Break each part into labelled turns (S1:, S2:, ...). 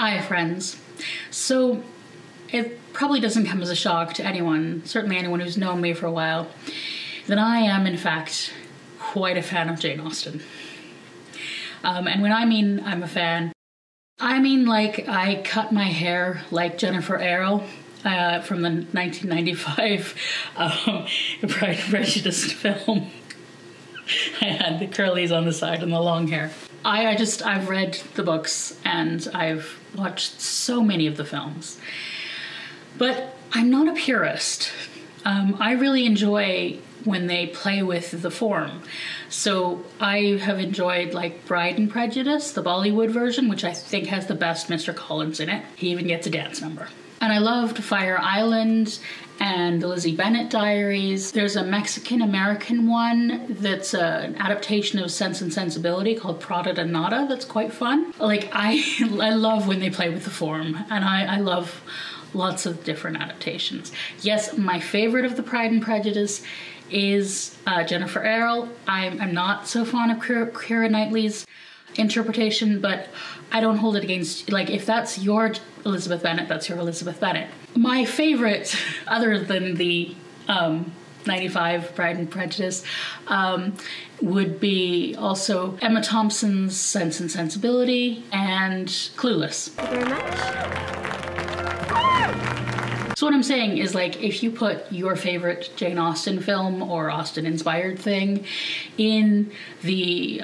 S1: Hi friends. So it probably doesn't come as a shock to anyone, certainly anyone who's known me for a while, that I am in fact quite a fan of Jane Austen. And when I mean I'm a fan, I mean like I cut my hair like Jennifer Earle from the 1995 Pride and Prejudice film. I had the curlies on the side and the long hair. I've read the books and I've watched so many of the films. But I'm not a purist. I really enjoy when they play with the form. So I have enjoyed like Bride and Prejudice, the Bollywood version, which I think has the best Mr. Collins in it. He even gets a dance number. And I loved Fire Island and the Lizzie Bennet Diaries. There's a Mexican-American one that's an adaptation of Sense and Sensibility called Prada de Nada that's quite fun. Like, I love when they play with the form, and I love lots of different adaptations. Yes, my favorite of the Pride and Prejudice is Jennifer Earle. I'm not so fond of Keira Knightley's interpretation, but I don't hold it against, like, if that's your Elizabeth Bennet, that's your Elizabeth Bennet. My favorite, other than the 95 Pride and Prejudice, would be also Emma Thompson's Sense and Sensibility and Clueless.
S2: Thank you very much.
S1: So what I'm saying is, like, if you put your favorite Jane Austen film or Austen-inspired thing in the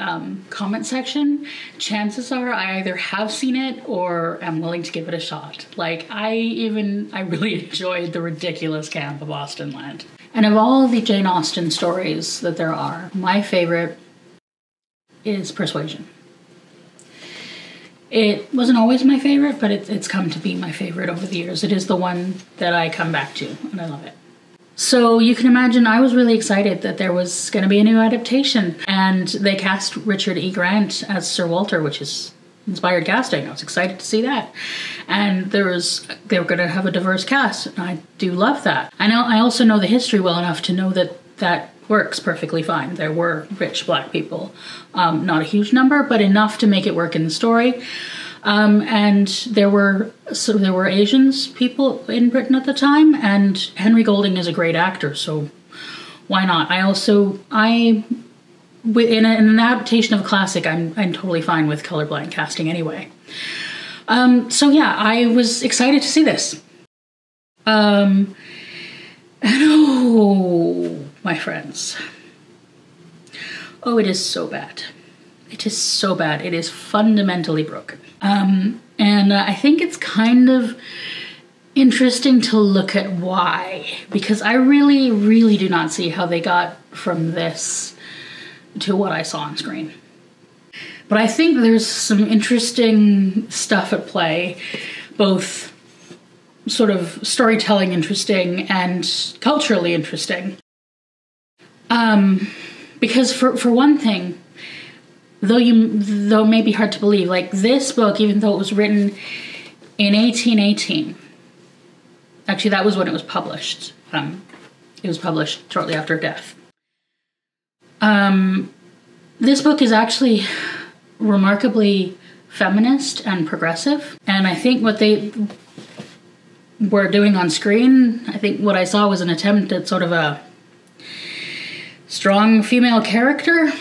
S1: comment section, chances are I either have seen it or am willing to give it a shot. Like, I really enjoyed the ridiculous camp of Austenland. And of all the Jane Austen stories that there are, my favorite is Persuasion. It wasn't always my favorite, but it's come to be my favorite over the years. It is the one that I come back to, and I love it. So you can imagine I was really excited that there was going to be a new adaptation, and they cast Richard E. Grant as Sir Walter, which is inspired casting. I was excited to see that. And they were going to have a diverse cast, and I do love that. I also know the history well enough to know that that works perfectly fine. There were rich black people, not a huge number, but enough to make it work in the story. And there were Asians people in Britain at the time, and Henry Golding is a great actor, so why not? In an adaptation of a classic, I'm totally fine with colorblind casting anyway. So yeah, I was excited to see this. And oh, my friends. Oh, it is so bad. It is so bad. It is fundamentally broken. And I think it's kind of interesting to look at why, because I really, really do not see how they got from this to what I saw on screen. But I think there's some interesting stuff at play, both sort of storytelling interesting and culturally interesting. Because for one thing, though it may be hard to believe, like this book, even though it was written in 1818, actually that was when it was published. It was published shortly after her death. This book is actually remarkably feminist and progressive, and I think what they were doing on screen, I think what I saw was an attempt at sort of a strong female character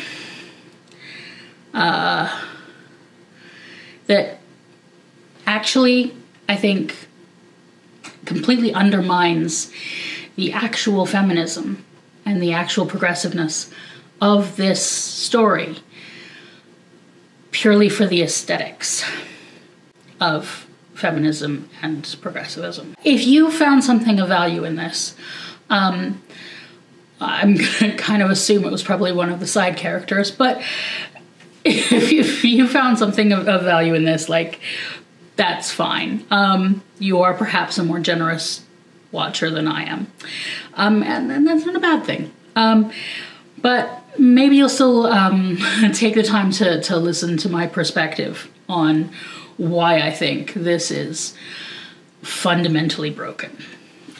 S1: that actually, I think, completely undermines the actual feminism and the actual progressiveness of this story purely for the aesthetics of feminism and progressivism. If you found something of value in this, I'm gonna kind of assume it was probably one of the side characters, but if you found something of value in this, like, that's fine. You are perhaps a more generous watcher than I am. And that's not a bad thing. But maybe you'll still take the time to listen to my perspective on why I think this is fundamentally broken.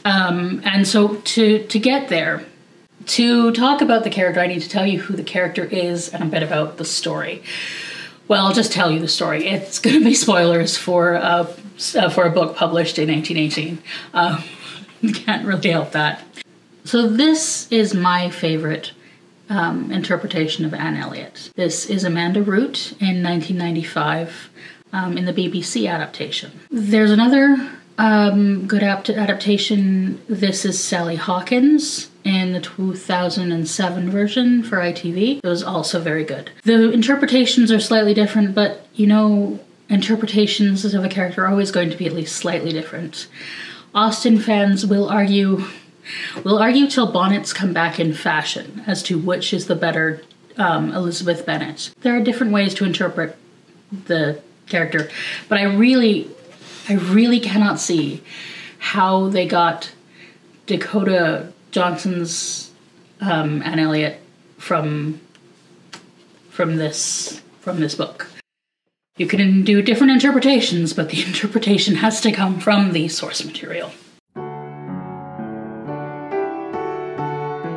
S1: And so to get there, to talk about the character, I need to tell you who the character is and a bit about the story. Well, I'll just tell you the story. It's going to be spoilers for a book published in 1818. Can't really help that. So this is my favorite interpretation of Anne Elliot. This is Amanda Root in 1995 in the BBC adaptation. There's another good adaptation. This is Sally Hawkins in the 2007 version for ITV. It was also very good. The interpretations are slightly different, but you know, interpretations of a character are always going to be at least slightly different. Austen fans will argue till bonnets come back in fashion as to which is the better Elizabeth Bennet. There are different ways to interpret the character, but I really cannot see how they got Dakota Johnson's Anne Elliot from this book. You can do different interpretations, but the interpretation has to come from the source material.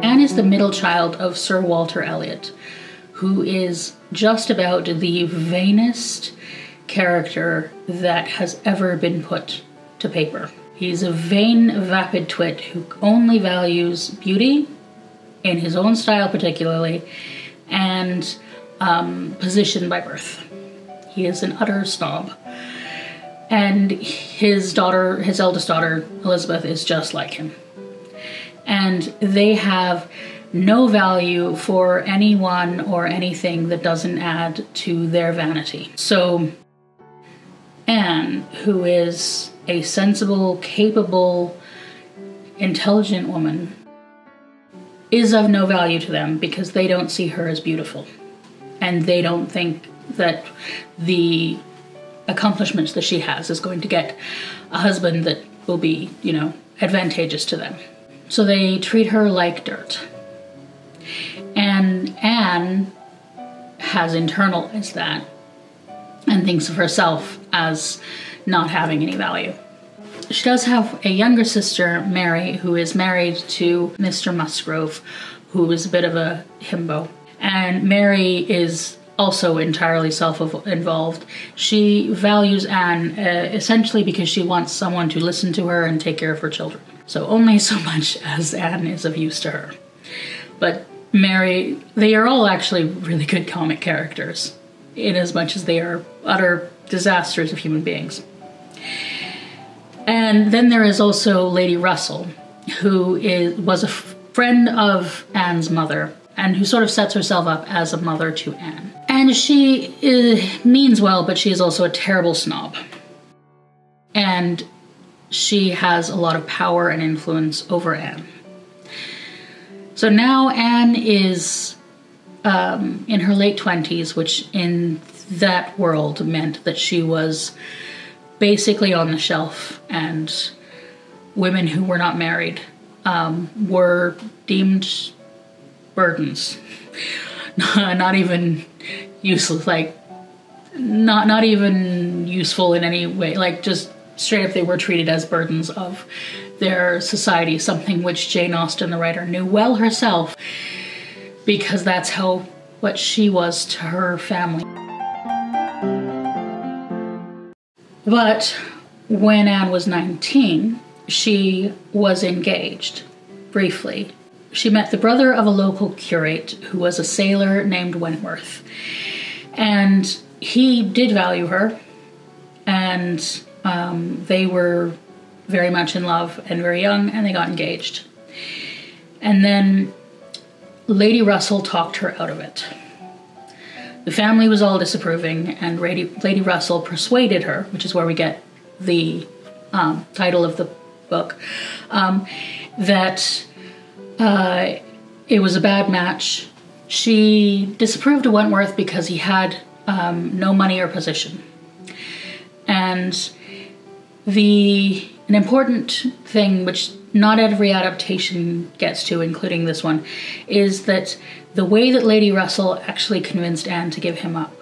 S1: Anne is the middle child of Sir Walter Elliot, who is just about the vainest character that has ever been put to paper. He's a vain, vapid twit who only values beauty, in his own style particularly, and position by birth. He is an utter snob. And his eldest daughter, Elizabeth, is just like him. And they have no value for anyone or anything that doesn't add to their vanity. So Anne, who is a sensible, capable, intelligent woman, is of no value to them because they don't see her as beautiful. And they don't think that the accomplishments that she has is going to get a husband that will be, you know, advantageous to them. So they treat her like dirt. And Anne has internalized that and thinks of herself as not having any value. She does have a younger sister, Mary, who is married to Mr. Musgrove, who is a bit of a himbo. And Mary is also entirely self-involved. She values Anne essentially because she wants someone to listen to her and take care of her children. So only so much as Anne is of use to her. But Mary, they are all actually really good comic characters, in as much as they are utter disasters of human beings. And then there is also Lady Russell, who was a friend of Anne's mother, and who sort of sets herself up as a mother to Anne. And she means well, but she is also a terrible snob. And she has a lot of power and influence over Anne. So now Anne is in her late 20s, which in that world meant that she was basically on the shelf, and women who were not married were deemed burdens. Not even useless, like not even useful in any way, like just straight up they were treated as burdens of their society, something which Jane Austen, the writer, knew well herself, because that's what she was to her family. But when Anne was 19, she was engaged, briefly. She met the brother of a local curate who was a sailor named Wentworth. And he did value her, and they were very much in love and very young, and they got engaged. And then Lady Russell talked her out of it. The family was all disapproving, and Lady Russell persuaded her, which is where we get the title of the book, that it was a bad match. She disapproved of Wentworth because he had no money or position. And an important thing, which not every adaptation gets to, including this one, is that the way that Lady Russell actually convinced Anne to give him up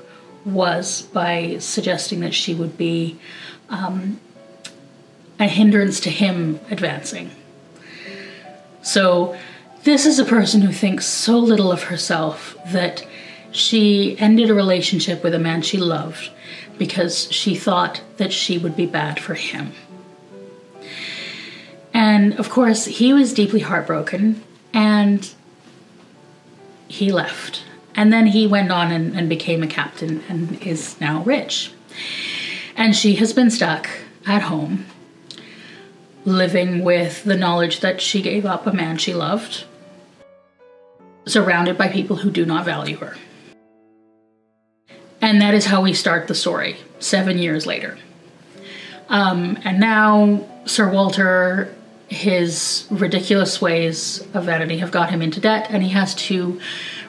S1: was by suggesting that she would be a hindrance to him advancing. So this is a person who thinks so little of herself that she ended a relationship with a man she loved because she thought that she would be bad for him. And of course, he was deeply heartbroken, and he left. And then he went on and became a captain and is now rich. And she has been stuck at home, living with the knowledge that she gave up a man she loved, surrounded by people who do not value her. And that is how we start the story, 7 years later. And now Sir Walter, his ridiculous ways of vanity have got him into debt, and he has to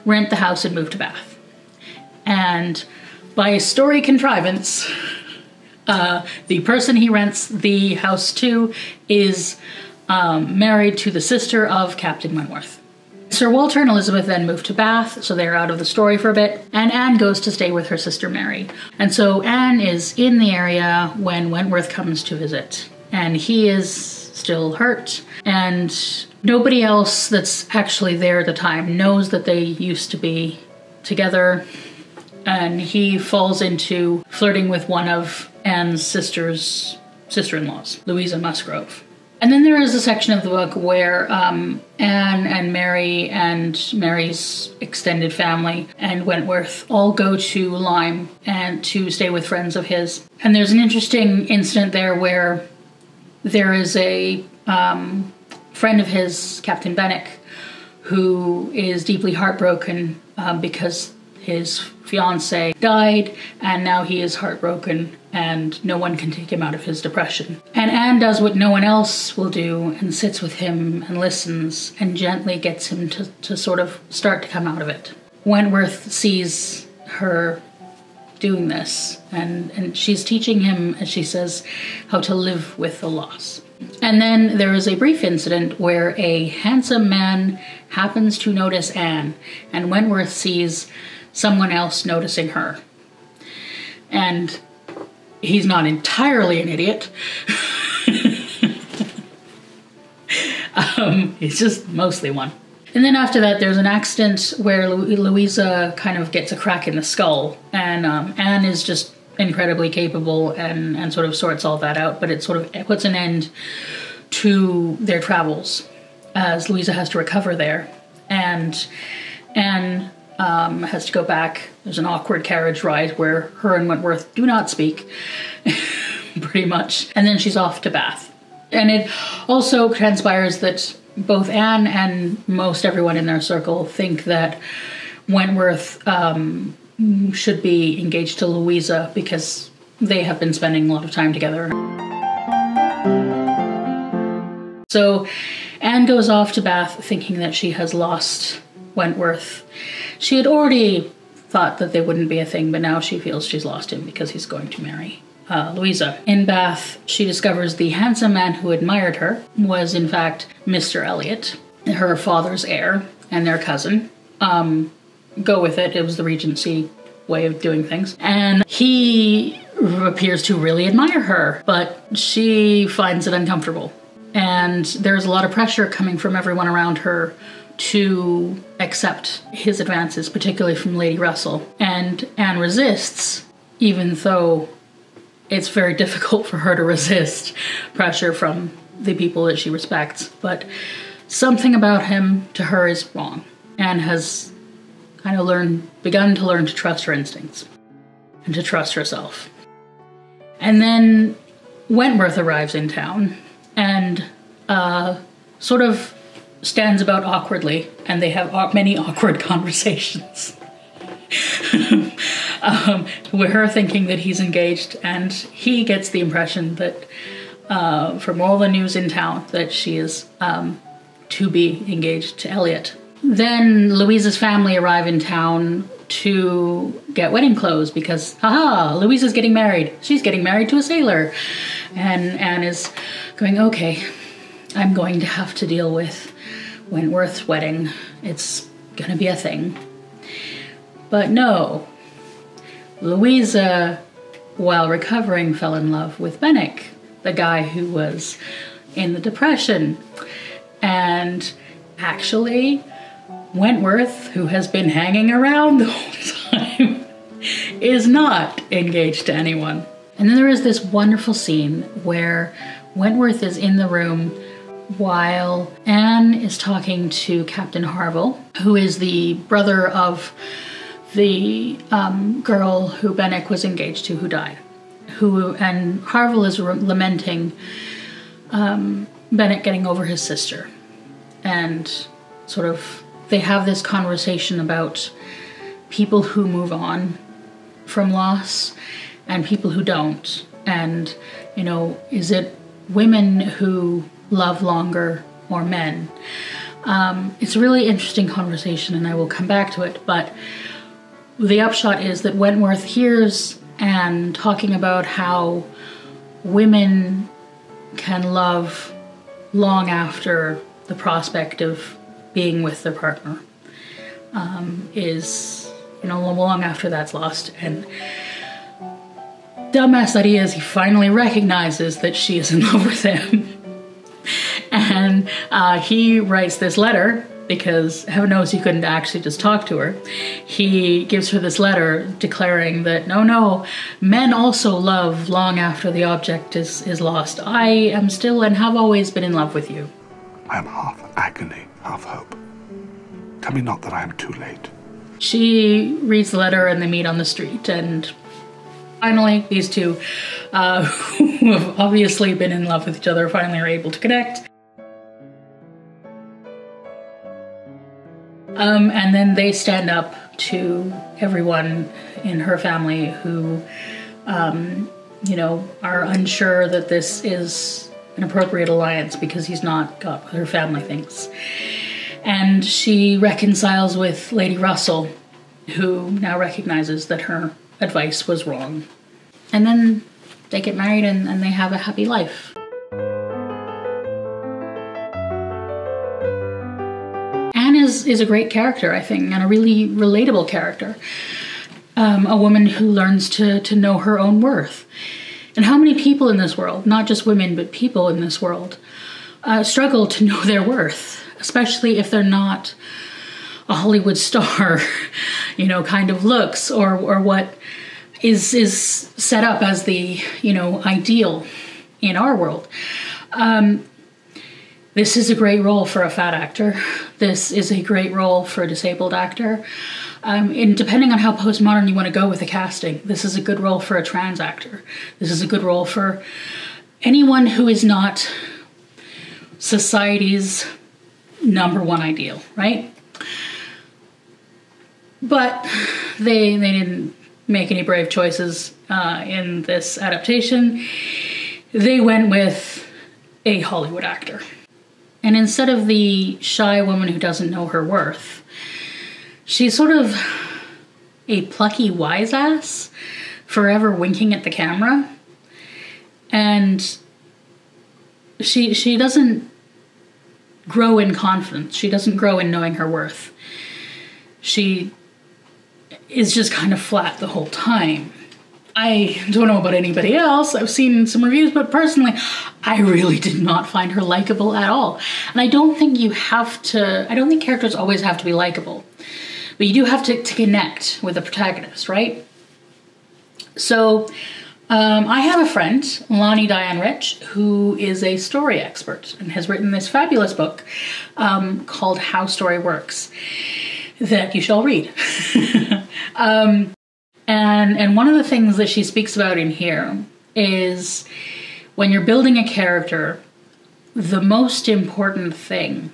S1: rent the house and move to Bath. And by story contrivance, the person he rents the house to is married to the sister of Captain Wentworth. Sir Walter and Elizabeth then move to Bath, so they're out of the story for a bit, and Anne goes to stay with her sister Mary. And so Anne is in the area when Wentworth comes to visit, and he is still hurt, and nobody else that's actually there at the time knows that they used to be together, and he falls into flirting with one of Anne's sister-in-laws, Louisa Musgrove. And then there is a section of the book where Anne and Mary and Mary's extended family and Wentworth all go to Lyme and to stay with friends of his. And there's an interesting incident there where there is a friend of his, Captain Benwick, who is deeply heartbroken because his fiancée died, and now he is heartbroken and no one can take him out of his depression. And Anne does what no one else will do and sits with him and listens and gently gets him to sort of start to come out of it. Wentworth sees her doing this, and she's teaching him, as she says, how to live with the loss. And then there is a brief incident where a handsome man happens to notice Anne, and Wentworth sees someone else noticing her. And he's not entirely an idiot. He's just mostly one. And then after that, there's an accident where Louisa kind of gets a crack in the skull, and Anne is just incredibly capable and sort of sorts all that out, but it sort of puts an end to their travels as Louisa has to recover there, and Anne has to go back. There's an awkward carriage ride where her and Wentworth do not speak, pretty much, and then she's off to Bath. And it also transpires that both Anne and most everyone in their circle think that Wentworth should be engaged to Louisa because they have been spending a lot of time together. So Anne goes off to Bath thinking that she has lost Wentworth. She had already thought that they wouldn't be a thing, but now she feels she's lost him because he's going to marry Louisa. In Bath, she discovers the handsome man who admired her was in fact Mr. Elliot, her father's heir and their cousin. Go with it, it was the Regency way of doing things. And he appears to really admire her, but she finds it uncomfortable. And there's a lot of pressure coming from everyone around her to accept his advances, particularly from Lady Russell. And Anne resists, even though it's very difficult for her to resist pressure from the people that she respects. But something about him to her is wrong. Anne has kind of begun to learn to trust her instincts and to trust herself. And then Wentworth arrives in town and sort of stands about awkwardly, and they have many awkward conversations. With her thinking that he's engaged, and he gets the impression that from all the news in town that she is to be engaged to Elliot. Then Louisa's family arrive in town to get wedding clothes because, haha, Louisa's getting married. She's getting married to a sailor. And Anne is going, okay, I'm going to have to deal with Wentworth's wedding. It's gonna be a thing. But no, Louisa, while recovering, fell in love with Benwick, the guy who was in the Depression. And actually, Wentworth, who has been hanging around the whole time, is not engaged to anyone. And then there is this wonderful scene where Wentworth is in the room while Anne is talking to Captain Harville, who is the brother of the girl who Benwick was engaged to, who died. And Harville is lamenting Benwick getting over his sister. And sort of, they have this conversation about people who move on from loss and people who don't. And, you know, is it women who love longer or men? It's a really interesting conversation, and I will come back to it, but the upshot is that Wentworth hears Anne talking about how women can love long after the prospect of being with their partner is, you know, long after that's lost. And dumbass that he is, he finally recognizes that she is in love with him. And he writes this letter, because heaven knows he couldn't actually just talk to her. He gives her this letter declaring that, no, men also love long after the object is lost. I am still and have always been in love with you.
S2: I am half agony, half hope. Tell me not that I am too late.
S1: She reads the letter and they meet on the street, and finally these two, who have obviously been in love with each other, finally are able to connect. And then they stand up to everyone in her family who, you know, are unsure that this is an appropriate alliance because he's not got what her family thinks. And she reconciles with Lady Russell, who now recognizes that her advice was wrong. And then they get married and they have a happy life. Anne is a great character, I think, and a really relatable character. A woman who learns to know her own worth. And how many people in this world, not just women, but people in this world, struggle to know their worth, especially if they're not a Hollywood star, you know, kind of looks, or what is set up as the, you know, ideal in our world. This is a great role for a fat actor. This is a great role for a disabled actor. And depending on how postmodern you want to go with the casting, this is a good role for a trans actor. This is a good role for anyone who is not society's #1 ideal, right? But they didn't make any brave choices in this adaptation. They went with a Hollywood actor. And instead of the shy woman who doesn't know her worth, she's sort of a plucky wise ass, forever winking at the camera. And she doesn't grow in confidence. She doesn't grow in knowing her worth. She is just kind of flat the whole time. I don't know about anybody else. I've seen some reviews, but personally, I really did not find her likable at all. And I don't think I don't think characters always have to be likable, but you do have to connect with the protagonist, right? So I have a friend, Lonnie Diane Rich, who is a story expert and has written this fabulous book called How Story Works that you shall read. And one of the things that she speaks about in here is when you're building a character, the most important thing,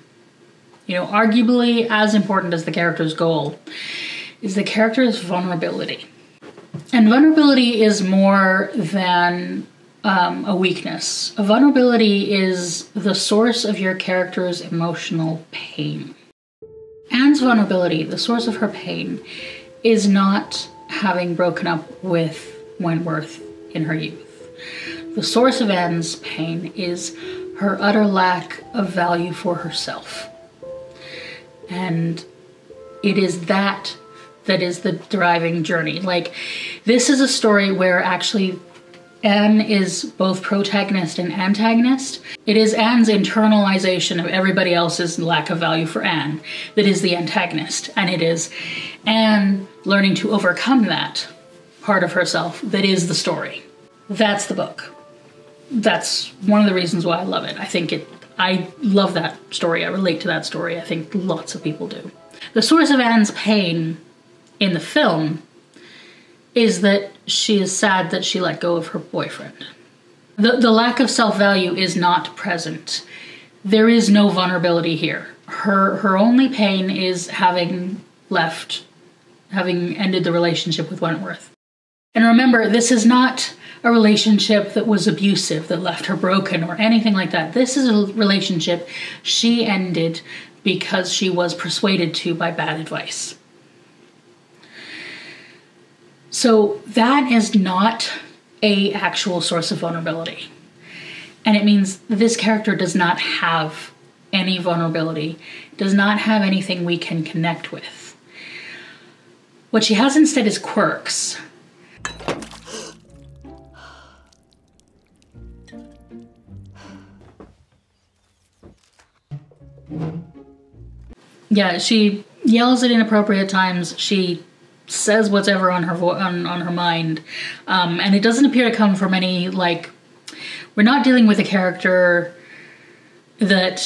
S1: you know, arguably as important as the character's goal, is the character's vulnerability. And vulnerability is more than a weakness. A vulnerability is the source of your character's emotional pain. Anne's vulnerability, the source of her pain, is not having broken up with Wentworth in her youth. The source of Anne's pain is her utter lack of value for herself. And it is that is the driving journey. Like, this is a story where actually Anne is both protagonist and antagonist. It is Anne's internalization of everybody else's lack of value for Anne that is the antagonist, and it is Anne learning to overcome that part of herself that is the story. That's the book. That's one of the reasons why I love it. I love that story. I relate to that story. I think lots of people do. The source of Anne's pain in the film is that she is sad that she let go of her boyfriend. The lack of self-value is not present. There is no vulnerability here. Her only pain is having ended the relationship with Wentworth. And remember, this is not a relationship that was abusive, that left her broken or anything like that. This is a relationship she ended because she was persuaded to by bad advice. So that is not an actual source of vulnerability. And it means this character does not have any vulnerability, does not have anything we can connect with. What she has instead is quirks. Yeah, she yells at inappropriate times. She says what's ever on her on her mind, and it doesn't appear to come from any, like, we're not dealing with a character that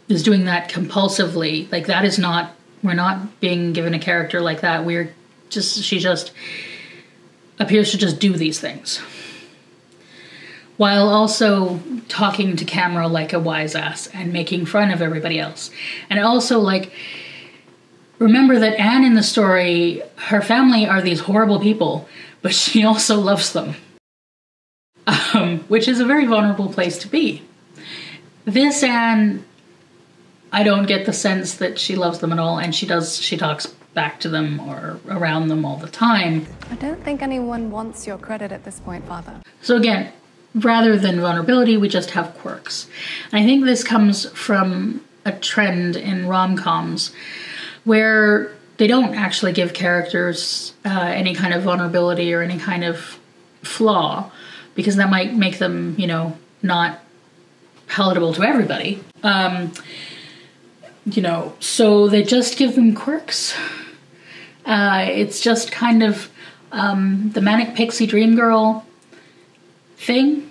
S1: is doing that compulsively. Like, that is not, we're not being given a character like that. She just appears to just do these things, while also talking to camera like a wise ass and making fun of everybody else. And also, like, remember that Anne in the story, her family are these horrible people, but she also loves them. Which is a very vulnerable place to be. This Anne, I don't get the sense that she loves them at all, and she talks back to them or around them all the time.
S3: I don't think anyone wants your credit at this point, Father.
S1: So again, rather than vulnerability, we just have quirks. And I think this comes from a trend in rom-coms where they don't actually give characters any kind of vulnerability or any kind of flaw, because that might make them, you know, not palatable to everybody. You know, so they just give them quirks. It's just kind of the manic pixie dream girl thing.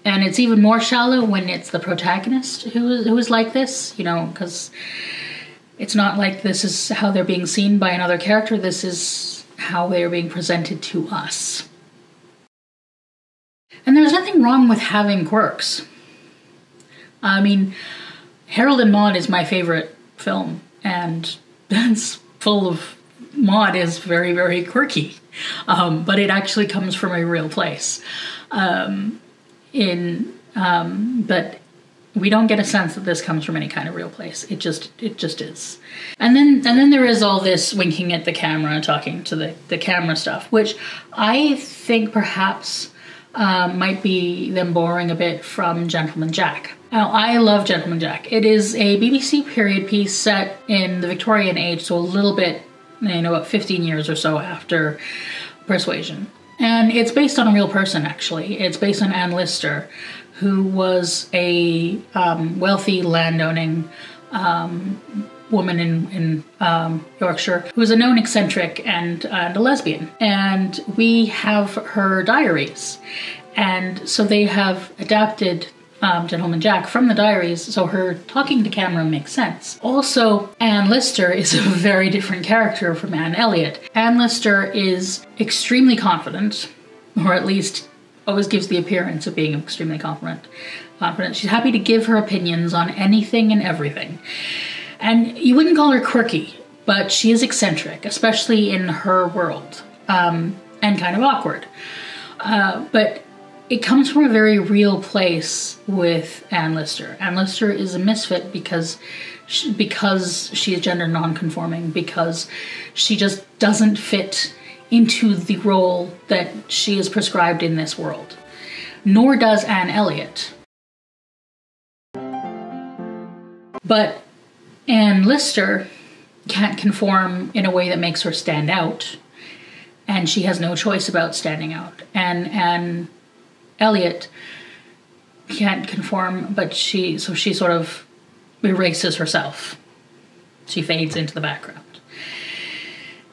S1: And it's even more shallow when it's the protagonist who is like this, you know, because it's not like this is how they're being seen by another character. This is how they are being presented to us. And there's nothing wrong with having quirks. I mean, Harold and Maude is my favorite film, and that's full of, Maude is very, very quirky, but it actually comes from a real place. But we don't get a sense that this comes from any kind of real place. It just is. And then there is all this winking at the camera, talking to the camera stuff, which I think perhaps might be them borrowing a bit from Gentleman Jack. Now, I love Gentleman Jack. It is a BBC period piece set in the Victorian age, so a little bit, you know, about 15 years or so after Persuasion. And it's based on a real person, actually. It's based on Anne Lister, who was a wealthy landowning woman in Yorkshire, who was a known eccentric and a lesbian. And we have her diaries. And so they have adapted Gentleman Jack from the diaries, so her talking to camera makes sense. Also, Anne Lister is a very different character from Anne Elliot. Anne Lister is extremely confident, or at least always gives the appearance of being extremely confident. She's happy to give her opinions on anything and everything. And you wouldn't call her quirky, but she is eccentric, especially in her world, and kind of awkward. But it comes from a very real place with Anne Lister. Anne Lister is a misfit because she is gender non-conforming, because she just doesn't fit into the role that she is prescribed in this world. Nor does Anne Elliot. But Anne Lister can't conform in a way that makes her stand out. and she has no choice about standing out. And Anne Elliot can't conform, but she sort of erases herself. She fades into the background.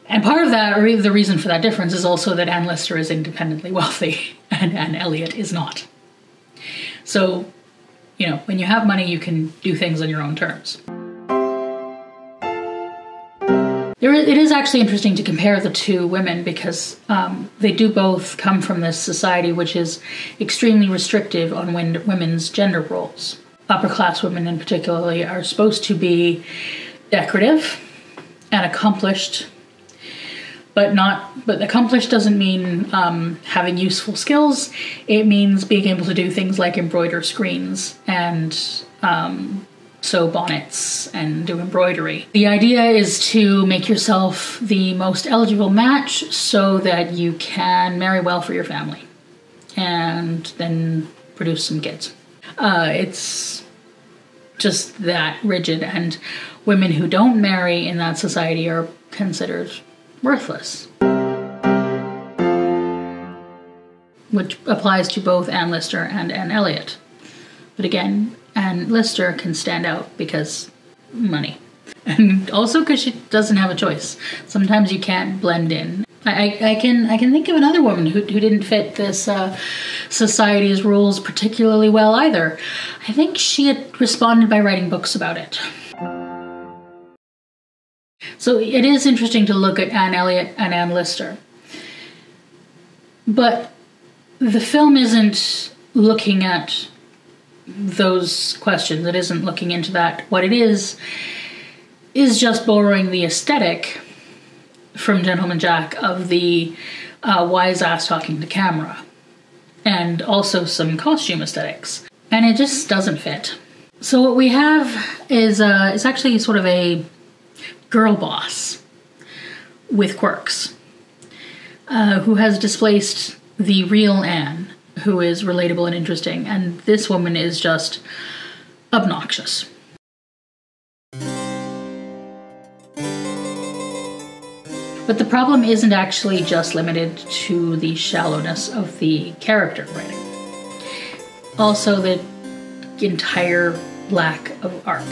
S1: And part of that, or the reason for that difference, is also that Anne Lister is independently wealthy and Anne Elliot is not. So, you know, when you have money, you can do things on your own terms. It is actually interesting to compare the two women because they do both come from this society which is extremely restrictive on women's gender roles. Upper class women in particularly are supposed to be decorative and accomplished, but accomplished doesn't mean having useful skills. It means being able to do things like embroider screens and sew bonnets and do embroidery. The idea is to make yourself the most eligible match so that you can marry well for your family and then produce some kids. It's just that rigid, and women who don't marry in that society are considered worthless. Which applies to both Anne Lister and Anne Elliot. But again, Anne Lister can stand out because money. And also because she doesn't have a choice. Sometimes you can't blend in. I can think of another woman who didn't fit this society's rules particularly well either. I think she had responded by writing books about it. So it is interesting to look at Anne Elliot and Anne Lister. But the film isn't looking at those questions. It isn't looking into that. What it is just borrowing the aesthetic from Gentleman Jack of the wise ass talking to camera, and also some costume aesthetics, and it just doesn't fit. So what we have is actually sort of a girl boss with quirks, who has displaced the real Anne, who is relatable and interesting, and this woman is just obnoxious. But the problem isn't actually just limited to the shallowness of the character writing. Also the entire lack of arc.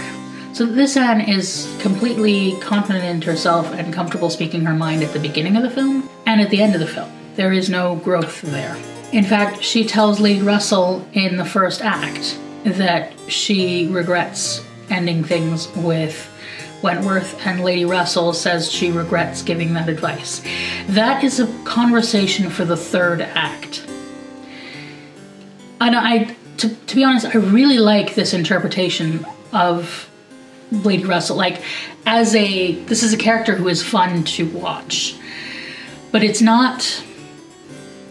S1: So this Anne is completely confident in herself and comfortable speaking her mind at the beginning of the film and at the end of the film. There is no growth there. In fact, she tells Lady Russell in the first act that she regrets ending things with Wentworth, and Lady Russell says she regrets giving that advice. That is a conversation for the third act. And to be honest, I really like this interpretation of Lady Russell. Like, this is a character who is fun to watch. But it's not,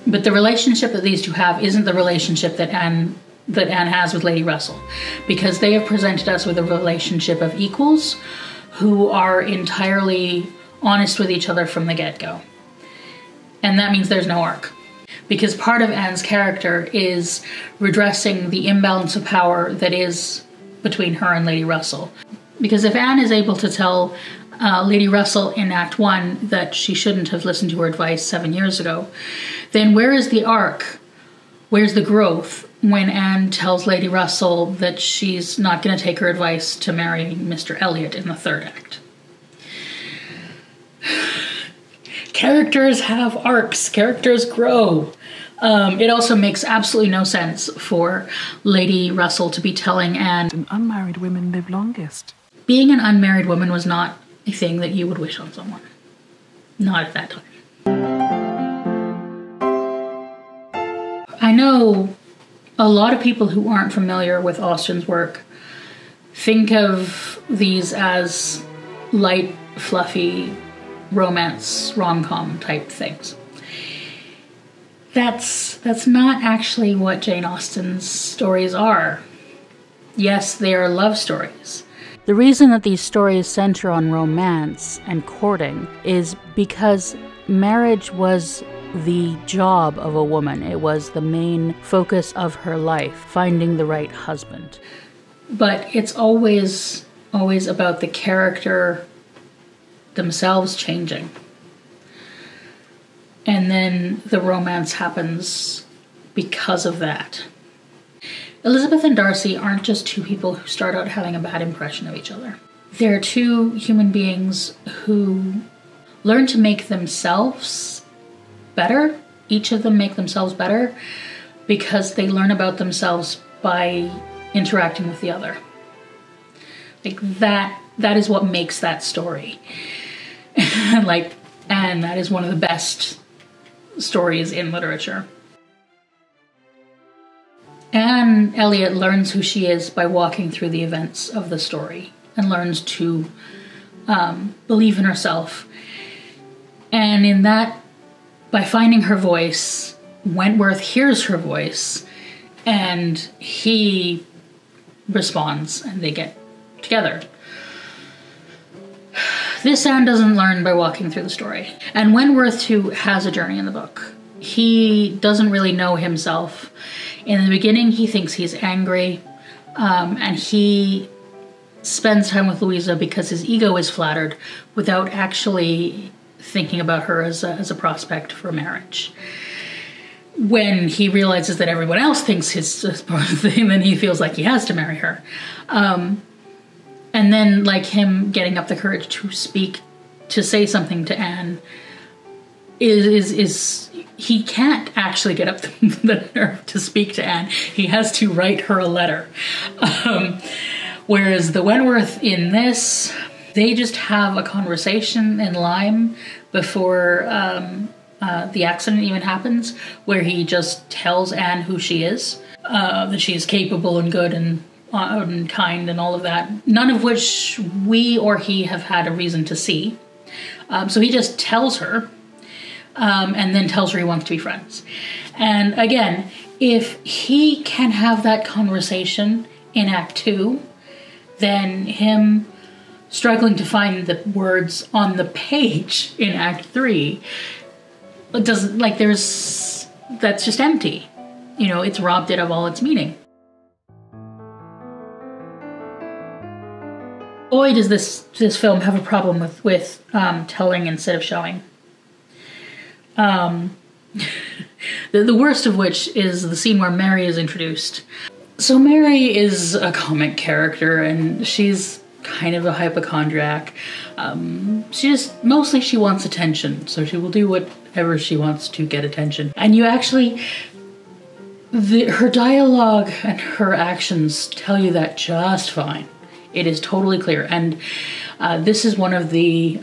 S1: but the relationship that these two have isn't the relationship that Anne has with Lady Russell. Because they have presented us with a relationship of equals who are entirely honest with each other from the get-go. And that means there's no arc. Because part of Anne's character is redressing the imbalance of power that is between her and Lady Russell. Because if Anne is able to tell Lady Russell in Act 1 that she shouldn't have listened to her advice 7 years ago, then where is the arc? Where's the growth when Anne tells Lady Russell that she's not going to take her advice to marry Mr. Elliot in the third act? Characters have arcs. Characters grow. It also makes absolutely no sense for Lady Russell to be telling Anne,
S4: unmarried women live longest.
S1: Being an unmarried woman was not a thing that you would wish on someone. Not at that time. I know a lot of people who aren't familiar with Austen's work think of these as light, fluffy, romance, rom-com type things. That's not actually what Jane Austen's stories are. Yes, they are love stories. The reason that these stories center on romance and courting is because marriage was the job of a woman. It was the main focus of her life, finding the right husband. But it's always about the character themselves changing. And then the romance happens because of that. Elizabeth and Darcy aren't just two people who start out having a bad impression of each other. They're two human beings who learn to make themselves better. Each of them make themselves better because they learn about themselves by interacting with the other. Like that is what makes that story. Like, and that is one of the best stories in literature. Anne Elliot learns who she is by walking through the events of the story and learns to believe in herself. And in that, by finding her voice, Wentworth hears her voice and he responds and they get together. This Anne doesn't learn by walking through the story. And Wentworth, too, has a journey in the book. He doesn't really know himself. In the beginning, he thinks he's angry, and he spends time with Louisa because his ego is flattered without actually thinking about her as a prospect for marriage. When he realizes that everyone else thinks his thing, then he feels like he has to marry her. And then, like, him getting up the courage to say something to Anne is he can't actually get up the nerve to speak to Anne. He has to write her a letter. Whereas the Wentworth in this, they just have a conversation in Lyme before the accident even happens, where he just tells Anne who she is, that she's capable and good and kind and all of that, none of which we or he have had a reason to see. So he just tells her, and then tells her he wants to be friends. And again, if he can have that conversation in Act 2, then him struggling to find the words on the page in Act 3 doesn't, like, that's just empty. You know, it's robbed it of all its meaning. Boy, does this film have a problem with telling instead of showing. The worst of which is the scene where Mary is introduced. So Mary is a comic character, and she's kind of a hypochondriac. Mostly she wants attention, so she will do whatever she wants to get attention. And you actually, her dialogue and her actions tell you that just fine. It is totally clear, and this is one of the,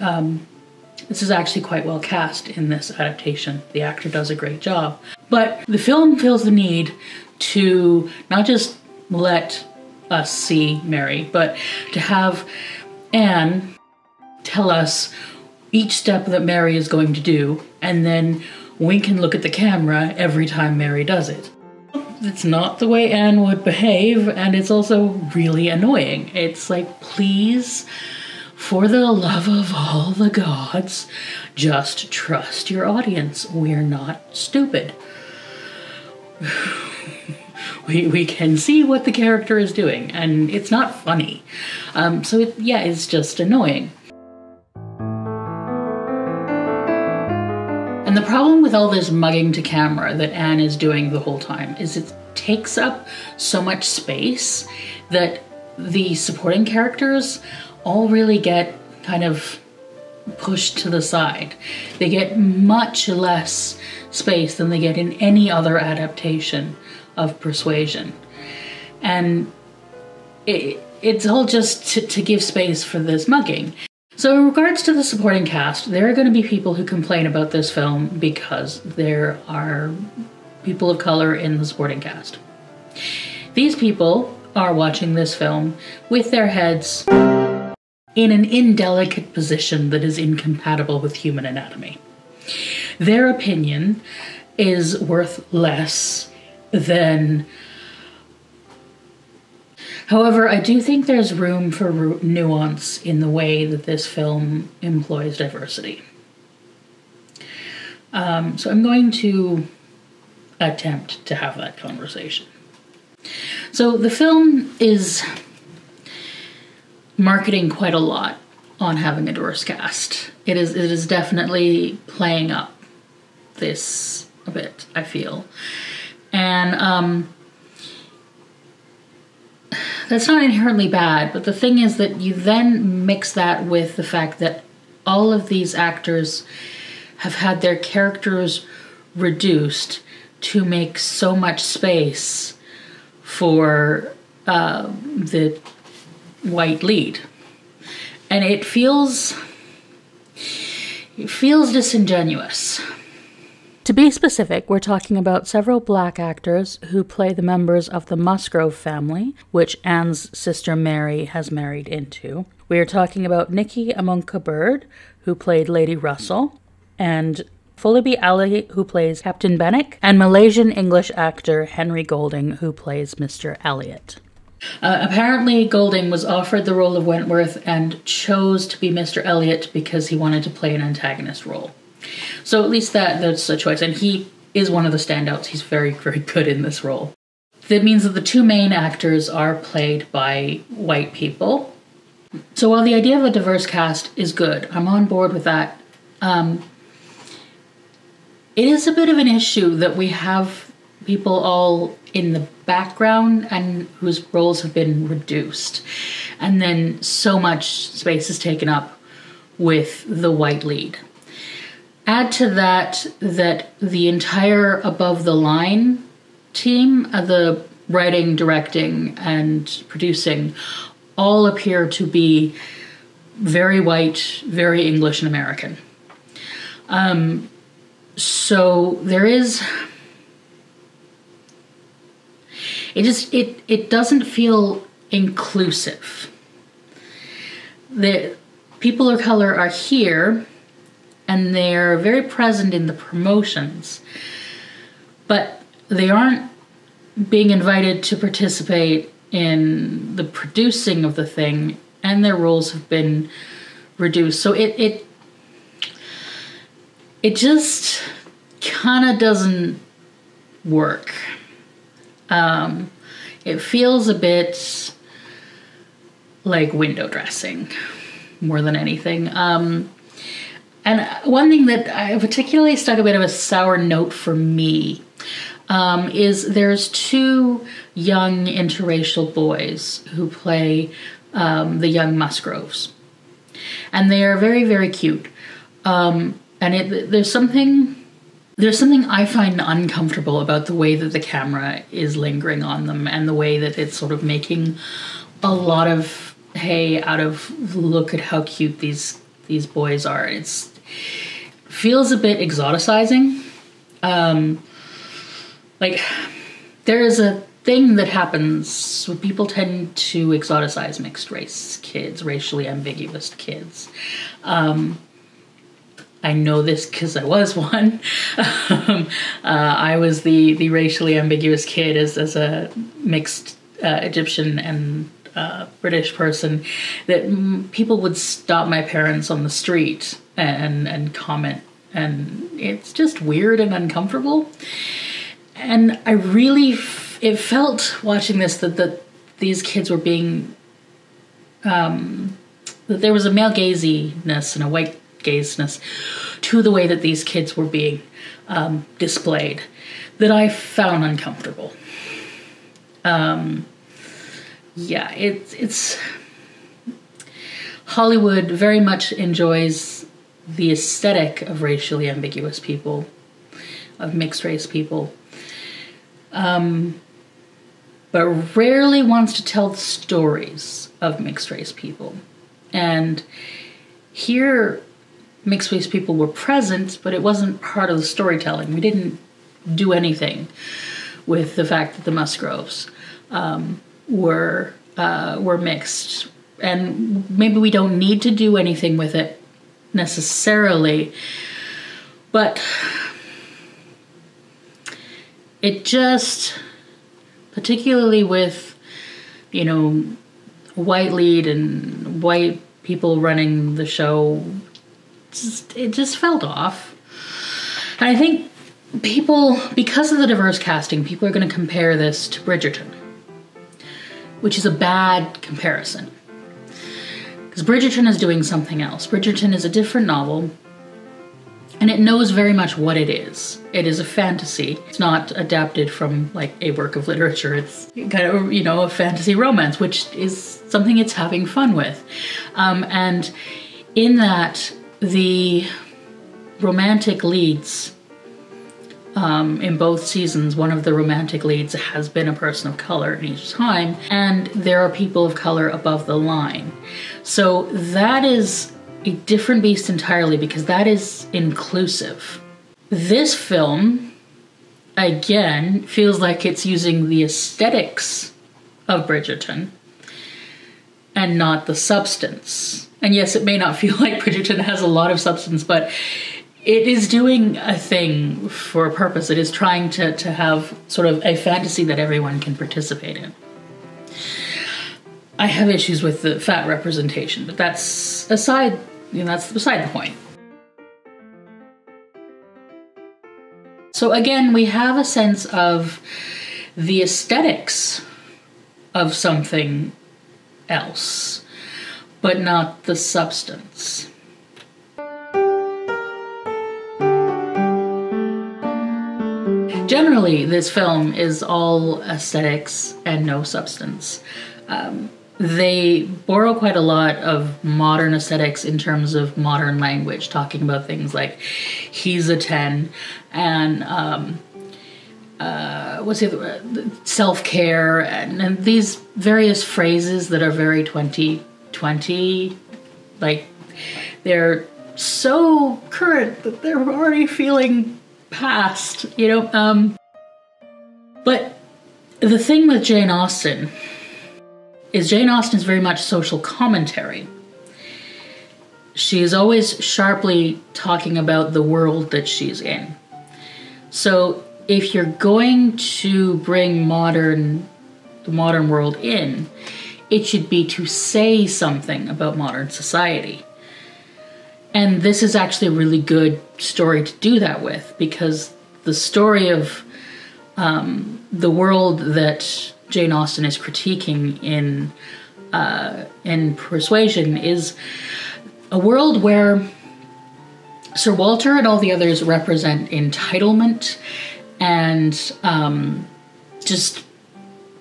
S1: this is actually quite well cast in this adaptation. The actor does a great job. But the film feels the need to not just let us see Mary, but to have Anne tell us each step that Mary is going to do, and then wink and look at the camera every time Mary does it. It's not the way Anne would behave, and it's also really annoying. It's like, please, for the love of all the gods, just trust your audience. We're not stupid. We can see what the character is doing, and it's not funny. It's just annoying. And the problem with all this mugging to camera that Anne is doing the whole time is it takes up so much space that the supporting characters all really get kind of pushed to the side. They get much less space than they get in any other adaptation of Persuasion. And it's all just to give space for this mugging. So in regards to the supporting cast, there are going to be people who complain about this film because there are people of color in the supporting cast. These people are watching this film with their heads in an indelicate position that is incompatible with human anatomy. Their opinion is worth less than... However, I do think there's room for nuance in the way that this film employs diversity. So I'm going to attempt to have that conversation. So the film is marketing quite a lot on having a diverse cast. It is definitely playing up this a bit, I feel. And that's not inherently bad, but the thing is that you then mix that with the fact that all of these actors have had their characters reduced to make so much space for the white lead. And it feels disingenuous. To be specific, we're talking about several black actors who play the members of the Musgrove family, which Anne's sister Mary has married into. We are talking about Nikki Amunka-Bird, who played Lady Russell, and Fullaby Ali, who plays Captain Bennick, and Malaysian English actor Henry Golding, who plays Mr. Elliot. Apparently, Golding was offered the role of Wentworth and chose to be Mr. Elliot because he wanted to play an antagonist role. So at least that's a choice, and he is one of the standouts. He's very, very good in this role. That means that the two main actors are played by white people. So while the idea of a diverse cast is good, I'm on board with that. It is a bit of an issue that we have people all in the background and whose roles have been reduced. And then so much space is taken up with the white lead. Add to that the entire above the line team, the writing, directing, and producing, all appear to be very white, very English and American. So there is... It doesn't feel inclusive. The people of color are here, and they're very present in the promotions, but they aren't being invited to participate in the producing of the thing, and their roles have been reduced. So it just kind of doesn't work. It feels a bit like window dressing more than anything. And one thing that I particularly stuck a bit of a sour note for me is there's two young interracial boys who play the young Musgroves. And they are very, very cute. And there's something I find uncomfortable about the way that the camera is lingering on them and the way that it's sort of making a lot of hay out of look at how cute these boys are. It feels a bit exoticizing. Like, there is a thing that happens when people tend to exoticize mixed race kids, racially ambiguous kids. I know this because I was one. I was the racially ambiguous kid as a mixed Egyptian and British person, that people would stop my parents on the street and comment, and it's just weird and uncomfortable. And I really, it felt watching this that these kids were being, that there was a male gaziness and a white gazeness to the way that these kids were being displayed that I found uncomfortable. Yeah, it's Hollywood very much enjoys the aesthetic of racially ambiguous people, of mixed race people, but rarely wants to tell the stories of mixed race people. And here, mixed race people were present, but it wasn't part of the storytelling. We didn't do anything with the fact that the Musgroves were mixed, and maybe we don't need to do anything with it necessarily, but it just, particularly with, you know, white lead and white people running the show, it just felt off. And I think people, because of the diverse casting, people are going to compare this to Bridgerton, which is a bad comparison. Because Bridgerton is doing something else. Bridgerton is a different novel. And it knows very much what it is. It is a fantasy. It's not adapted from like a work of literature. It's kind of, you know, a fantasy romance, which is something it's having fun with. And in that, the romantic leads in both seasons, one of the romantic leads has been a person of color in each time, and there are people of color above the line. So that is a different beast entirely, because that is inclusive. This film, again, feels like it's using the aesthetics of Bridgerton and not the substance. And yes, it may not feel like Bridgerton has a lot of substance, but it is doing a thing for a purpose. It is trying to have sort of a fantasy that everyone can participate in. I have issues with the fat representation, but that's aside, you know, that's beside the point. So again, we have a sense of the aesthetics of something else, but not the substance. Generally, this film is all aesthetics and no substance. They borrow quite a lot of modern aesthetics in terms of modern language, talking about things like he's a 10 and what's the other, self-care, and these various phrases that are very 2020, like they're so current that they're already feeling past, you know. But the thing with Jane Austen is Jane Austen is very much social commentary. She is always sharply talking about the world that she's in. So if you're going to bring the modern world in, it should be to say something about modern society. And this is actually a really good story to do that with, because the story of the world that Jane Austen is critiquing in Persuasion is a world where Sir Walter and all the others represent entitlement and just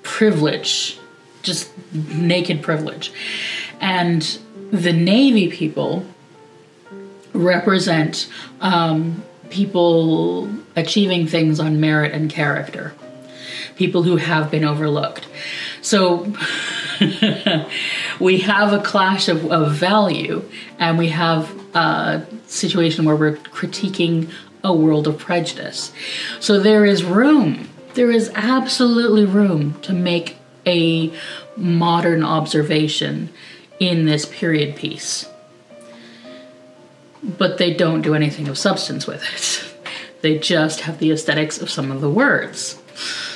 S1: privilege, just naked privilege. And the Navy people represent people achieving things on merit and character. People who have been overlooked. So we have a clash of value, and we have a situation where we're critiquing a world of prejudice. So there is absolutely room to make a modern observation in this period piece. But they don't do anything of substance with it. They just have the aesthetics of some of the words,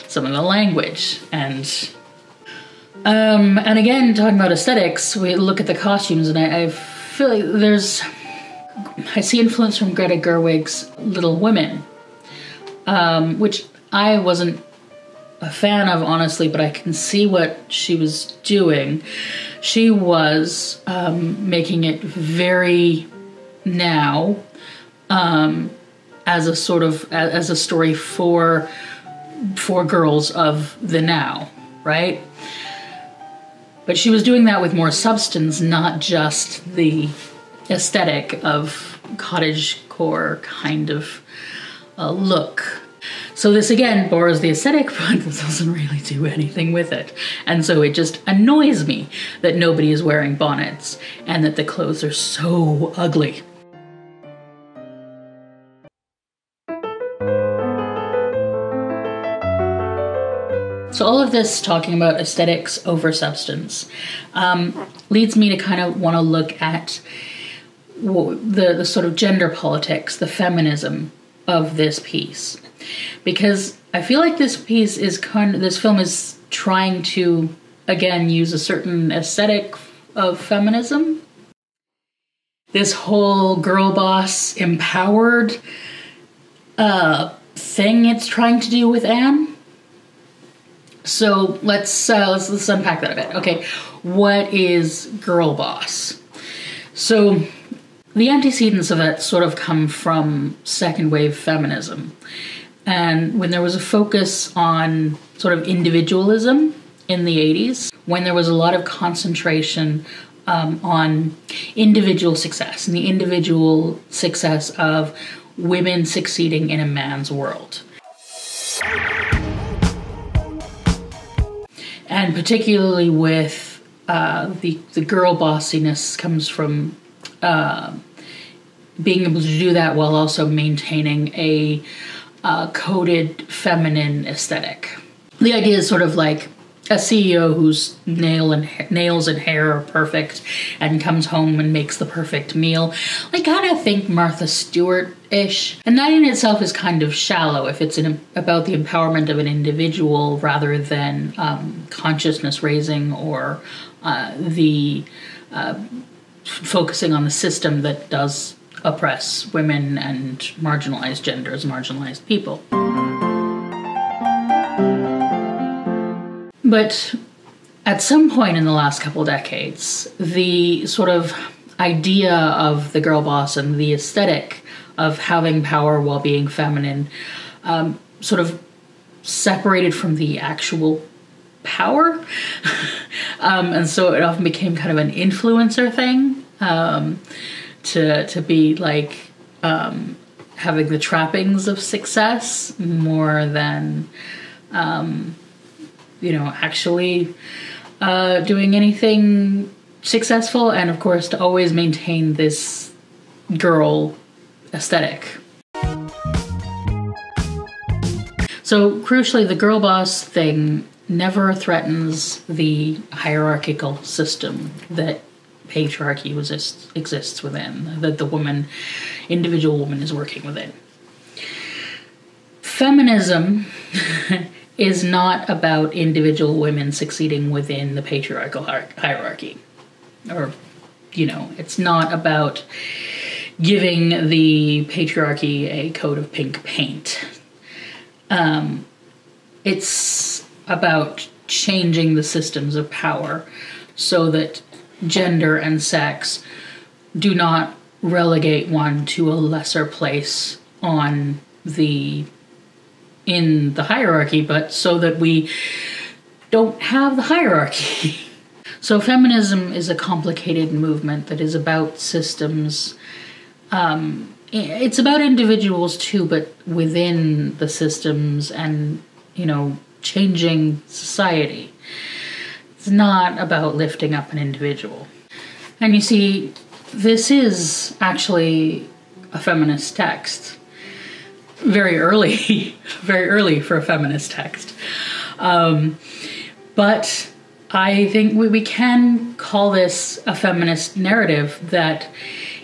S1: some of the language, and again, talking about aesthetics, we look at the costumes, and I feel like I see influence from Greta Gerwig's Little Women, which I wasn't a fan of, honestly, but I can see what she was doing. She was making it very now, as a sort of as a story for girls of the now, right? But she was doing that with more substance, not just the aesthetic of cottagecore kind of look. So this again borrows the aesthetic, but doesn't really do anything with it. And so it just annoys me that nobody is wearing bonnets and that the clothes are so ugly. So all of this talking about aesthetics over substance leads me to kind of want to look at the sort of gender politics, the feminism of this piece. Because I feel like this piece is this film is trying to, again, use a certain aesthetic of feminism. This whole girl boss empowered thing it's trying to do with Anne. So let's unpack that a bit. Okay, what is girl boss? So The antecedents of that sort of come from second wave feminism. And when there was a focus on sort of individualism in the 80s, when there was a lot of concentration on individual success and the individual success of women succeeding in a man's world. And particularly with the girl bossiness comes from being able to do that while also maintaining a coded feminine aesthetic. The idea is sort of like a CEO whose nails and hair are perfect and comes home and makes the perfect meal. I kind of think Martha Stewart-ish. And that in itself is kind of shallow if it's about the empowerment of an individual rather than consciousness raising or the focusing on the system that does oppress women and marginalized genders, marginalized people. But at some point in the last couple decades, the sort of idea of the girl boss and the aesthetic of having power while being feminine sort of separated from the actual power. And so it often became kind of an influencer thing to be like having the trappings of success more than actually doing anything successful, and of course to always maintain this girl aesthetic. So crucially, the girl boss thing never threatens the hierarchical system that patriarchy exists within, that the individual woman is working within. Feminism is not about individual women succeeding within the patriarchal hierarchy. Or, it's not about giving the patriarchy a coat of pink paint. It's about changing the systems of power so that gender and sex do not relegate one to a lesser place in the hierarchy, but so that we don't have the hierarchy. So feminism is a complicated movement that is about systems. It's about individuals too, but within the systems and, changing society. It's not about lifting up an individual. And you see, this is actually a feminist text. Very early for a feminist text. But I think we can call this a feminist narrative, that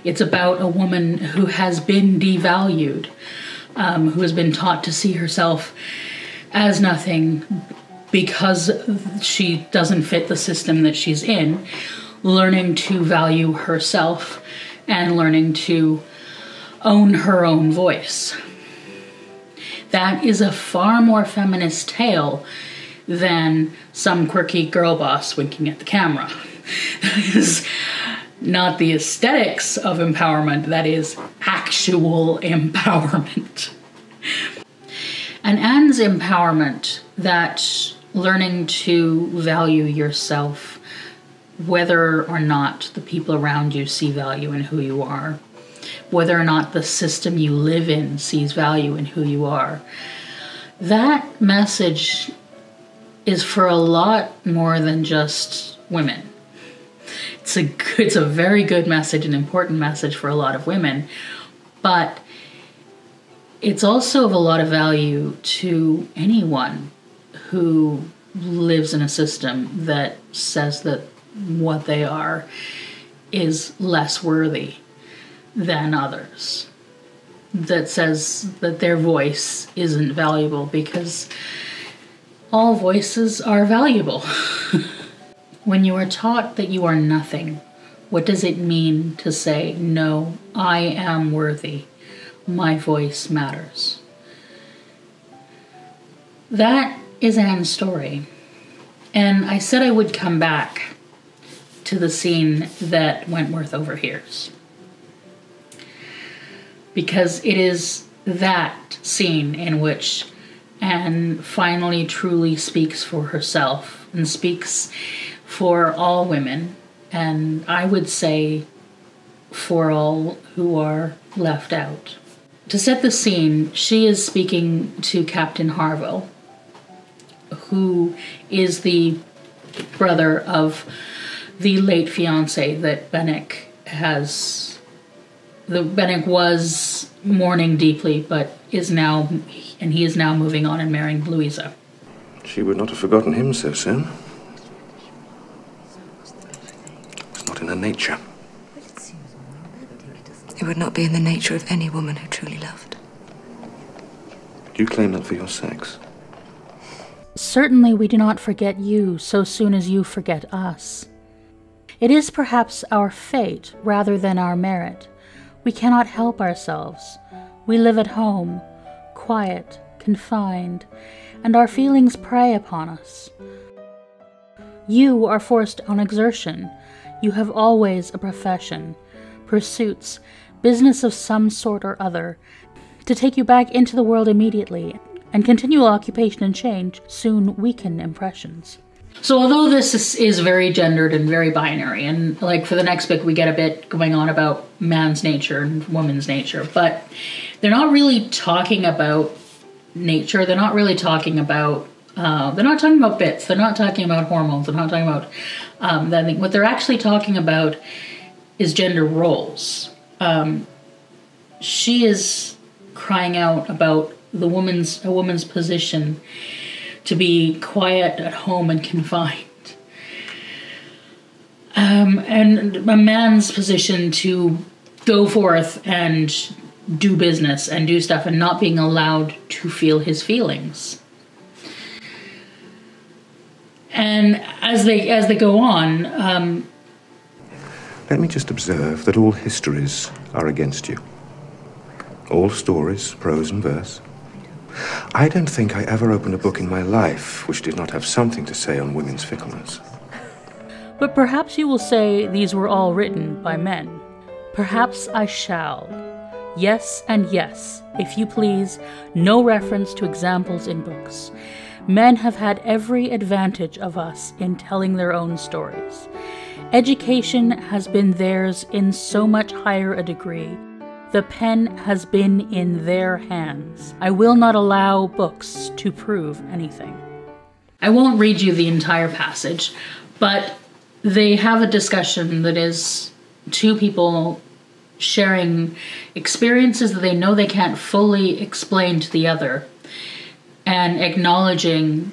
S1: it's about a woman who has been devalued, who has been taught to see herself as nothing because she doesn't fit the system that she's in, learning to value herself and learning to own her own voice. That is a far more feminist tale than some quirky girl boss winking at the camera. That is not the aesthetics of empowerment, that is actual empowerment. And Anne's empowerment, that learning to value yourself, whether or not the people around you see value in who you are, whether or not the system you live in sees value in who you are. That message is for a lot more than just women. It's a very good message, an important message for a lot of women, but it's also of a lot of value to anyone who lives in a system that says that what they are is less worthy than others, that says that their voice isn't valuable, because all voices are valuable. When you are taught that you are nothing, what does it mean to say, no, I am worthy, my voice matters? That is Anne's story. And I said I would come back to the scene that Wentworth overhears. because it is that scene in which Anne finally truly speaks for herself and speaks for all women, and I would say for all who are left out. To set the scene, she is speaking to Captain Harville, who is the brother of the late fiancé that Benwick has. Benwick was mourning deeply, but he is now moving on and marrying Louisa.
S5: She would not have forgotten him so soon. It's not in her nature.
S6: It would not be in the nature of any woman who truly loved.
S5: Do you claim that for your sex?
S1: Certainly we do not forget you so soon as you forget us. It is perhaps our fate rather than our merit. We cannot help ourselves. We live at home, quiet, confined, and our feelings prey upon us. You are forced on exertion. You have always a profession, pursuits, business of some sort or other, to take you back into the world immediately, and continual occupation and change soon weaken impressions. So although this is very gendered and very binary, and like for the next book we get a bit going on about man's nature and woman's nature, but they're not really talking about nature, they're not really talking about, they're not talking about bits, they're not talking about hormones, they're not talking about that thing. What they're actually talking about is gender roles. She is crying out about a woman's position to be quiet at home and confined, and a man's position to go forth and do business and do stuff and not being allowed to feel his feelings. And as they go on,
S5: let me just observe that all histories are against you. All stories, prose and verse. I don't think I ever opened a book in my life which did not have something to say on women's fickleness.
S1: But perhaps you will say these were all written by men. Perhaps I shall. Yes and yes, if you please, no reference to examples in books. Men have had every advantage of us in telling their own stories. Education has been theirs in so much higher a degree. The pen has been in their hands. I will not allow books to prove anything. I won't read you the entire passage, but they have a discussion that is two people sharing experiences that they know they can't fully explain to the other, and acknowledging,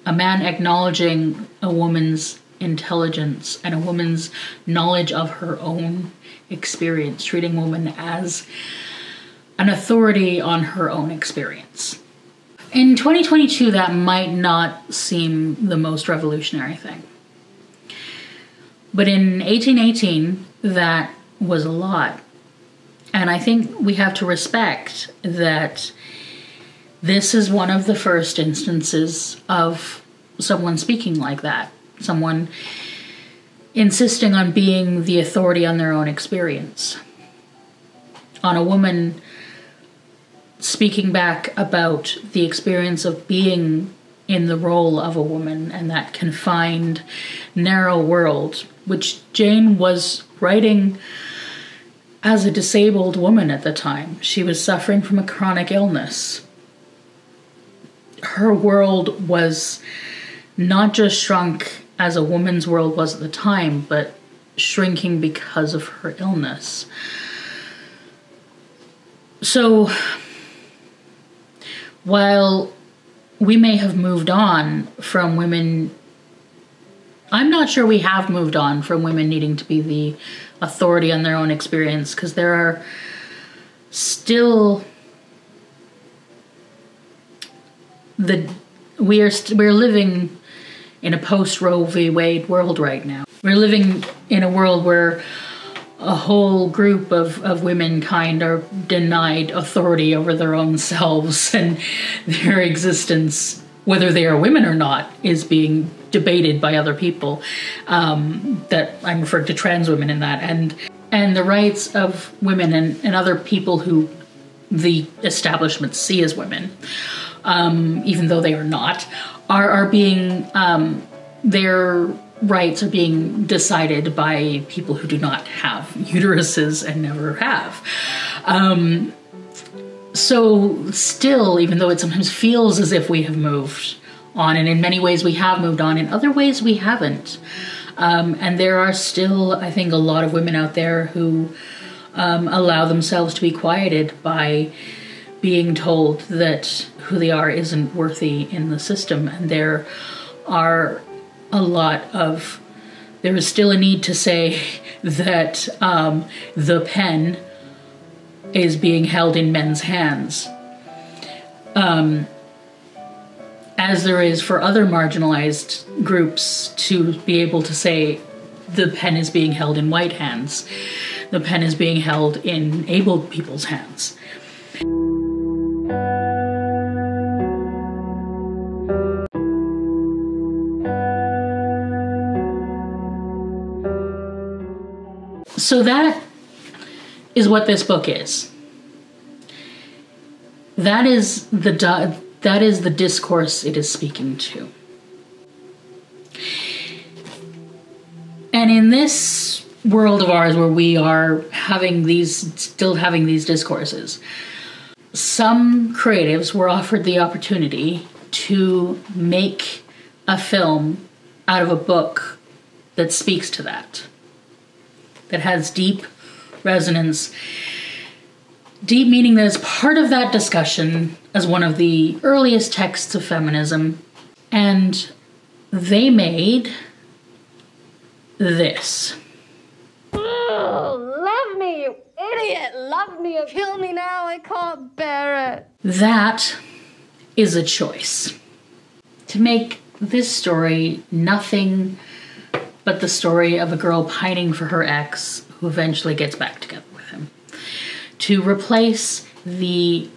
S1: a man acknowledging a woman's intelligence and a woman's knowledge of her own experience, treating woman as an authority on her own experience. In 2022, that might not seem the most revolutionary thing. But in 1818, that was a lot. And I think we have to respect that this is one of the first instances of someone speaking like that. Someone insisting on being the authority on their own experience. On a woman speaking back about the experience of being in the role of a woman and that confined, narrow world, which Jane was writing as a disabled woman at the time. She was suffering from a chronic illness. Her world was not just shrunk as a woman's world was at the time, but shrinking because of her illness. So, while we may have moved on from women, I'm not sure we have moved on from women needing to be the authority on their own experience, because there are still we're living in a post-Roe v. Wade world right now. We're living in a world where a whole group of womankind are denied authority over their own selves, and their existence, whether they are women or not, is being debated by other people. That I'm referring to trans women in that, and the rights of women and other people who the establishment see as women, even though they are not, are being, their rights are being decided by people who do not have uteruses and never have. So still, even though it sometimes feels as if we have moved on, and in many ways we have moved on, in other ways we haven't. And there are still, I think, a lot of women out there who allow themselves to be quieted by being told that who they are isn't worthy in the system. And there are a lot of, there is still a need to say that the pen is being held in men's hands. As there is for other marginalized groups to be able to say the pen is being held in white hands, the pen is being held in able people's hands. So that is what this book is. That is the discourse it is speaking to. And in this world of ours where we are still having these discourses, some creatives were offered the opportunity to make a film out of a book that speaks to that has deep resonance, deep meaning that is part of that discussion as one of the earliest texts of feminism. And they made this.
S7: Oh, love me, you idiot! Love me or kill me now, I can't bear it.
S1: That is a choice. To make this story nothing but the story of a girl pining for her ex who eventually gets back together with him. To replace the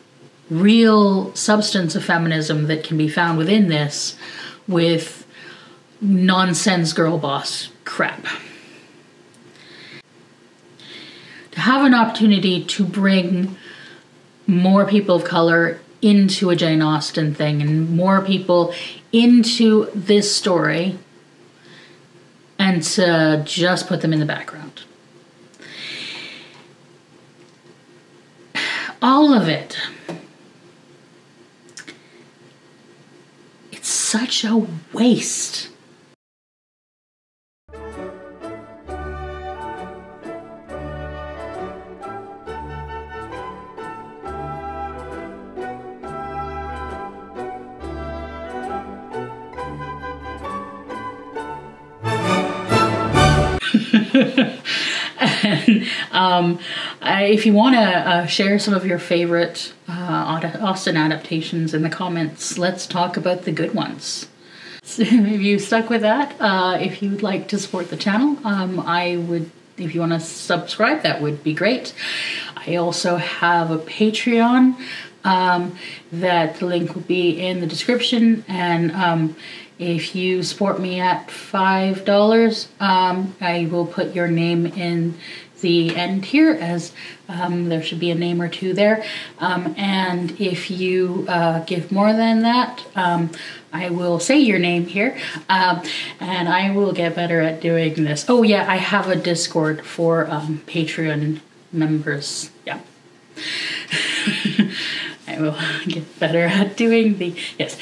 S1: real substance of feminism that can be found within this with nonsense girl boss crap. To have an opportunity to bring more people of color into a Jane Austen thing and more people into this story, and to just put them in the background. All of it. It's such a waste. And if you want to share some of your favorite Austen adaptations in the comments, let's talk about the good ones. So if you stuck with that, if you would like to support the channel, if you want to subscribe, that would be great. I also have a Patreon that the link will be in the description, and if you support me at $5, I will put your name in the end here, as there should be a name or two there. And if you give more than that, I will say your name here, and I will get better at doing this. Oh yeah, I have a Discord for Patreon members. Yeah. I will get better at doing yes.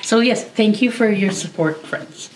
S1: So yes, thank you for your support, friends.